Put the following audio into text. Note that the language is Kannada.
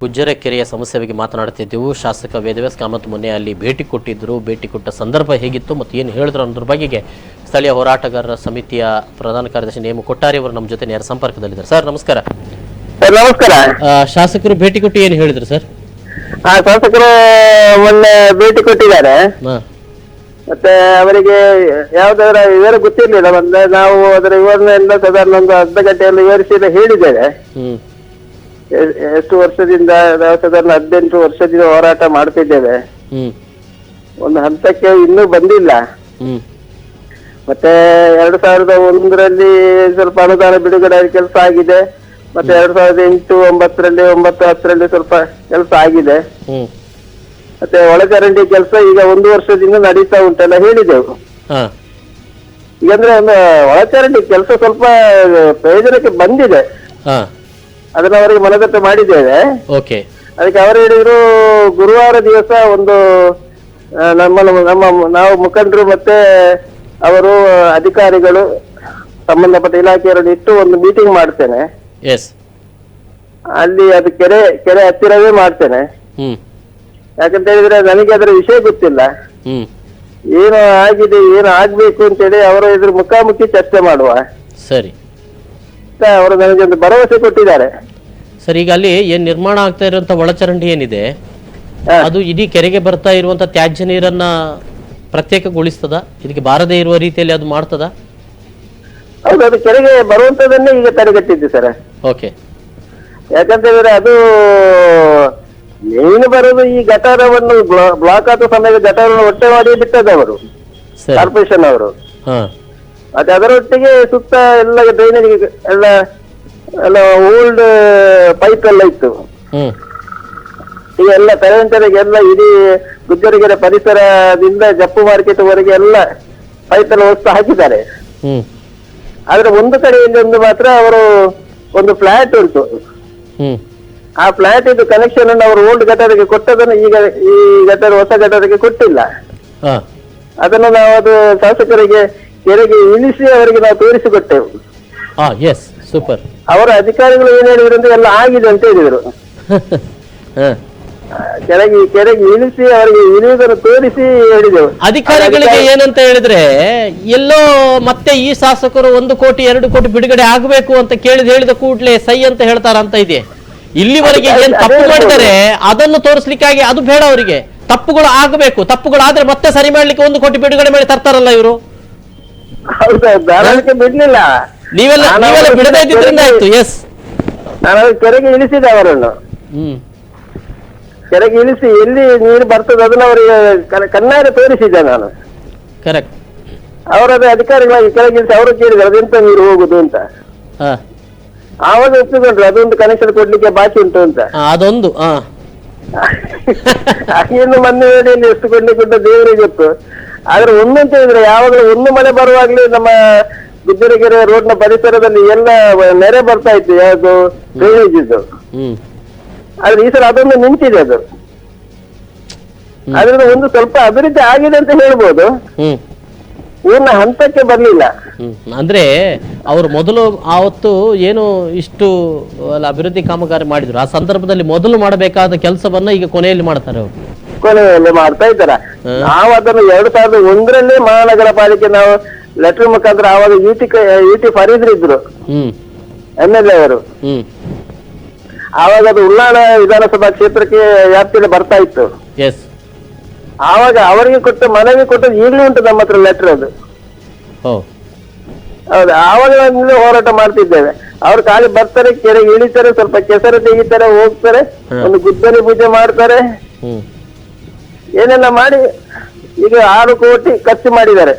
ಗುಜ್ಜರಕೆರೆಯ ಸಮಸ್ಯೆ ಬಗ್ಗೆ ಮಾತನಾಡುತ್ತಿದ್ದೆವು. ಶಾಸಕ ವೇದವ್ಯಾಸ್ ಕಾಮತ್ ಮೊನ್ನೆ ಅಲ್ಲಿ ಭೇಟಿ ಕೊಟ್ಟಿದ್ದರು. ಭೇಟಿ ಕೊಟ್ಟ ಸಂದರ್ಭ ಹೇಗಿತ್ತು ಮತ್ತು ಏನು ಹೇಳಿದ್ರು ಅನ್ನೋದ್ರ ಬಗೆಗೆ ಸ್ಥಳೀಯ ಹೋರಾಟಗಾರರ ಸಮಿತಿಯ ಪ್ರಧಾನ ಕಾರ್ಯದರ್ಶಿ ನೇಮ ಕೊಟ್ಟಾರಿ ಅವರು ನಮ್ಮ ಜೊತೆ ನೇರ ಸಂಪರ್ಕದಲ್ಲಿದ್ದಾರೆ. ಸರ್ ನಮಸ್ಕಾರ. ನಮಸ್ಕಾರ. ಶಾಸಕರು ಭೇಟಿ ಕೊಟ್ಟು ಏನು ಹೇಳಿದ್ರು ಸರ್? ಶಾಸಕರು ಮೊನ್ನೆ ಭೇಟಿ ಕೊಟ್ಟಿದ್ದಾರೆ. ಮತ್ತೆ ಅವರಿಗೆ ಯಾವ್ದಾರ ವಿವರ ಗೊತ್ತಿರ್ಲಿಲ್ಲ. ಅಂದ್ರೆ ನಾವು ಅದರ ವಿವರಣೆಯಿಂದ ಸಾಧಾರಣ ಒಂದು ಅರ್ಧ ಗಂಟೆಯಲ್ಲಿ ವಿವರಿಸಿ ಹೇಳಿದ್ದೇವೆ. ಎಷ್ಟು ವರ್ಷದಿಂದ ನಾವು ಸಾಧಾರಣ 18 ವರ್ಷದಿಂದ ಹೋರಾಟ ಮಾಡ್ತಿದ್ದೇವೆ. ಒಂದು ಹಂತಕ್ಕೆ ಇನ್ನೂ ಬಂದಿಲ್ಲ. ಮತ್ತೆ 2001ರಲ್ಲಿ ಸ್ವಲ್ಪ ಅನುದಾನ ಬಿಡುಗಡೆ ಕೆಲಸ ಆಗಿದೆ. ಮತ್ತೆ 2008, 9ರಲ್ಲಿ 9, 10ರಲ್ಲಿ ಸ್ವಲ್ಪ ಕೆಲಸ ಆಗಿದೆ. ಮತ್ತೆ ಒಳಚರಂಡಿ ಕೆಲಸ ಈಗ 1 ವರ್ಷದಿಂದ ನಡೀತಾ ಉಂಟೆಲ್ಲ ಹೇಳಿದೆವು. ಈಗಂದ್ರೆ ಒಂದು ಒಳಚರಂಡಿ ಕೆಲಸ ಸ್ವಲ್ಪ ಪ್ರಯೋಜನಕ್ಕೆ ಬಂದಿದೆ. ಅದನ್ನ ಅವರಿಗೆ ಮನದಟ್ಟು ಮಾಡಿದ್ದೇವೆ. ಅದಕ್ಕೆ ಅವರು ಹೇಳಿದ್ರು ಗುರುವಾರ ದಿವಸ ಒಂದು ನಾವು ಮುಖಂಡರು ಮತ್ತೆ ಅವರು ಅಧಿಕಾರಿಗಳು ಸಂಬಂಧಪಟ್ಟ ಇಲಾಖೆಯವರನ್ನು ಇಟ್ಟು ಒಂದು ಮೀಟಿಂಗ್ ಮಾಡ್ತೇನೆ. ಅಲ್ಲಿ ಅದು ಕೆರೆ ಹತ್ತಿರವೇ ಮಾಡ್ತೇನೆ. ಯಾಕಂತ ಹೇಳಿದ್ರೆ ನನಗೆ ಅದರ ವಿಷಯ ಗೊತ್ತಿಲ್ಲ. ಏನು ಆಗಿದೆ, ಏನು ಆಗ್ಬೇಕು ಅಂತ ಹೇಳಿ ಅವರ ಎದುರು ಮುಖಾಮುಖಿ ಚರ್ಚೆ ಮಾಡುವ. ಸರಿ, ಅವರು ನನಗೆ ಒಂದು ಭರವಸೆ ಕೊಟ್ಟಿದ್ದಾರೆ. ಸರ್, ಈಗ ಅಲ್ಲಿ ಏನ್ ನಿರ್ಮಾಣ ಆಗ್ತಾ ಇರುವಂತ ಒಳಚರಂಡಿ ಏನಿದೆ ಅದು ಇಡೀ ಕೆರೆಗೆ ಬರ್ತಾ ಇರುವಂತ ತ್ಯಾಜ್ಯ ನೀರನ್ನ ಪ್ರತ್ಯೇಕಗೊಳಿಸ್ತದ? ಇದಕ್ಕೆ ಬಾರದೇ ಇರುವ ರೀತಿಯಲ್ಲಿ ಅದು ಮಾಡ್ತದ? ಹೌದು, ಅದು ಕೆರೆಗೆ ಬರುವಂತದನ್ನೇ ಈಗ ತಡೆಗಟ್ಟಿದ್ದೆ ಸರ್. ಓಕೆ. ಯಾಕಂತ ಹೇಳಿದ್ರೆ ಅದು ಮೇನ್ ಬರೋದು ಈ ಗಟಾರವನ್ನು ಬ್ಲಾಕ್ ಆದ ಸಮಯದ ಗಟಾರವನ್ನು ಒಟ್ಟೆ ಮಾಡಿ ಬಿಟ್ಟದವರು ಕಾರ್ಪೊರೇಷನ್ ಅವರು. ಮತ್ತೆ ಅದರೊಟ್ಟಿಗೆ ಸುತ್ತ ಎಲ್ಲ ಡ್ರೈನೇಜ್ ಎಲ್ಲ ಓಲ್ಡ್ ಪೈಪ್ ಎಲ್ಲ ಇತ್ತು. ಈಗ ಎಲ್ಲ ತೆರೆಗೆ ಎಲ್ಲ ಇಡೀ ಗುಜ್ಜರಕೆರೆ ಪರಿಸರದಿಂದ ಜಪ್ಪು ಮಾರ್ಕೆಟ್ ವರೆಗೆ ಎಲ್ಲ ಪೈಪ್ ಎಲ್ಲ ಹೊಸ್ತು ಹಾಕಿದ್ದಾರೆ. ಆದ್ರೆ ಒಂದು ಕಡೆಯಲ್ಲಿ ಒಂದು ಮಾತ್ರ ಅವರು ಒಂದು ಫ್ಲಾಟ್ ಉಂಟು. ಆ ಫ್ಲಾಟ್ ಇದು ಕನೆಕ್ಷನ್ ಅನ್ನು ಅವರು ಓಲ್ಡ್ ಗಟಾರಿಗೆ ಕೊಟ್ಟದನ್ನು ಈಗ ಈ ಗಟಾರ ಹೊಸ ಗಟಾರಿಗೆ ಕೊಟ್ಟಿಲ್ಲ. ಅದನ್ನು ನಾವು ಅದು ಶಾಸಕರಿಗೆ ಕೆರೆಗೆ ಇಳಿಸಿ ಅವರಿಗೆ ನಾವು ತೋರಿಸಿಕೊಟ್ಟೆವು. ಸೂಪರ್. ಅವರ ಅಧಿಕಾರಿಗಳು ಏನ್ ಹೇಳಿದ್ರು ಅಂದ್ರೆ ಎಲ್ಲ ಆಗಿದೆ ಅಂತ ಹೇಳಿದ್ರು. ಕೆರೆಗೆ ಇಳಿಸಿ ಅವರಿಗೆ ಇಳಿಯುವುದನ್ನು ತೋರಿಸಿ ಹೇಳಿದೆವು. ಅಧಿಕಾರಿಗಳಿಗೆ ಏನಂತ ಹೇಳಿದ್ರೆ ಎಲ್ಲೋ ಮತ್ತೆ ಈ ಶಾಸಕರು 1 ಕೋಟಿ 2 ಕೋಟಿ ಬಿಡುಗಡೆ ಆಗಬೇಕು ಅಂತ ಹೇಳಿದ ಕೂಡಲೇ ಸೈ ಅಂತ ಹೇಳ್ತಾರ ಅಂತ ಇದೆ. ಇಲ್ಲಿವರೆಗೆ ಏನ್ ತಪ್ಪು ಮಾಡಿದರೆ ಅದನ್ನು ತೋರಿಸ್ಲಿಕ್ಕಾಗಿ ಅದು ಬೇಡ. ಅವರಿಗೆ ತಪ್ಪುಗಳು ಆಗಬೇಕು. ತಪ್ಪುಗಳಾದ್ರೆ ಮತ್ತೆ ಸರಿ ಮಾಡ್ಲಿಕ್ಕೆ 1 ಕೋಟಿ ಬಿಡುಗಡೆ ಮಾಡಿ ತರ್ತಾರಲ್ಲ ಇವರು. ಬಿಡ್ಲಿಲ್ಲ, ನೀವೆಲ್ಲ ಬಿಡದೇ ಇದ್ರಿಂದ ಆಯ್ತು. ನಾನು ಕೆರೆಗೆ ಇಳಿಸಿದೆ ಅವರನ್ನು. ಕೆರೆಗೆ ಇಳಿಸಿ ಎಲ್ಲಿ ನೀರು ಬರ್ತದೆ ಅದನ್ನ ಅವರಿಗೆ ಕಣ್ಣಾರೆ ತೋರಿಸಿದ್ದೆ ನಾನು. ಕರೆಕ್ಟ್. ಅವರದೇ ಅಧಿಕಾರಿಗಳಾಗಿ ಕೆರೆಗೆ ಇಳಿಸಿ ಅವರು ಕೇಳಿದ್ರು ಅದೆಂತ ನೀರು ಹೋಗುದು ಅಂತ. ಆವಾಗ ಒಪ್ಪಿಕೊಂಡ್ರು ಅದೊಂದು ಕನೆಕ್ಷನ್ ಕೊಡ್ಲಿಕ್ಕೆ ಬಾಕಿ ಉಂಟು ಅಂತ. ಅದೊಂದು ಇನ್ನು ಮೊನ್ನೆ ವೇಳೆಯಲ್ಲಿ ಎಷ್ಟು ಕೊಡ್ಲಿಕ್ಕೆ ದೇವರಿಗೆ ಗೊತ್ತು. ಆದ್ರೆ ಒಂದಂತ ಹೇಳಿದ್ರೆ ಯಾವಾಗಲೂ ಒಂದು ಮಳೆ ಬರುವಾಗ್ಲೂ ನಮ್ಮ ಗುಜ್ಜರಕೆರೆ ರೋಡ್ ನ ಪರಿಸರದಲ್ಲಿ ಎಲ್ಲ ನೆರೆ ಬರ್ತಾ ಇತ್ತು. ಯಾವುದು ಡ್ರೈನೇಜ್ ಇದ್ದು. ಆದ್ರೆ ಈ ಸಲ ಅದೊಂದು ನಿಂತಿದೆ. ಅದು ಆದ್ರಿಂದ ಒಂದು ಸ್ವಲ್ಪ ಅಭಿವೃದ್ಧಿ ಆಗಿದೆ ಅಂತ ಹೇಳ್ಬೋದು. ಊರಿನ ಹಂತಕ್ಕೆ ಬರ್ಲಿಲ್ಲ. ಅಂದ್ರೆ ಅವರು ಮೊದಲು ಆವತ್ತು ಏನು ಇಷ್ಟು ಅಭಿವೃದ್ಧಿ ಕಾಮಗಾರಿ ಮಾಡಿದ್ರು ಆ ಸಂದರ್ಭದಲ್ಲಿ ಮೊದಲು ಮಾಡಬೇಕಾದ ಕೆಲಸವನ್ನ ಈಗ ಕೊನೆಯಲ್ಲಿ ಮಾಡ್ತಾರೆ. ಅವರು ಕೊನೆಯಲ್ಲಿ ಮಾಡ್ತಾ ಇದ್ದಾರ. ನಾವು ಅದನ್ನು 2001ರಲ್ಲಿ ಮಹಾನಗರ ಪಾಲಿಕೆ ನಾವು ಲೆಟರ್ ಮುಖಾಂತರ ಆವಾಗ ಯುಟಿ ಫರೀದ್ ಇದ್ರು MLA ಅವರು. ಆವಾಗ ಅದು ಉಳ್ಳಾಳ ವಿಧಾನಸಭಾ ಕ್ಷೇತ್ರಕ್ಕೆ ವ್ಯಾಪ್ತಿಯಲ್ಲಿ ಬರ್ತಾ ಇತ್ತು. ಆವಾಗ ಅವರಿಗೆ ಮನವಿ ಕೊಟ್ಟದ್ದು ಈಗಲೂ ಉಂಟು ನಮ್ಮ ಹತ್ರ ಲೆಟರ್. ಅದು ಹೌದು. ಆವಾಗ ಹೋರಾಟ ಮಾಡ್ತಿದ್ದೇವೆ. ಅವ್ರು ಖಾಲಿ ಬರ್ತಾರೆ, ಕೆರೆಗೆ ಇಳಿತಾರೆ, ಸ್ವಲ್ಪ ಕೆಸರು ತೆಗಿತಾರೆ, ಹೋಗ್ತಾರೆ, ಒಂದು ಗುದ್ದಲಿ ಪೂಜೆ ಮಾಡ್ತಾರೆ, ಏನೆಲ್ಲ ಮಾಡಿ ಈಗ 6 ಕೋಟಿ ಖರ್ಚು ಮಾಡಿದ್ದಾರೆ.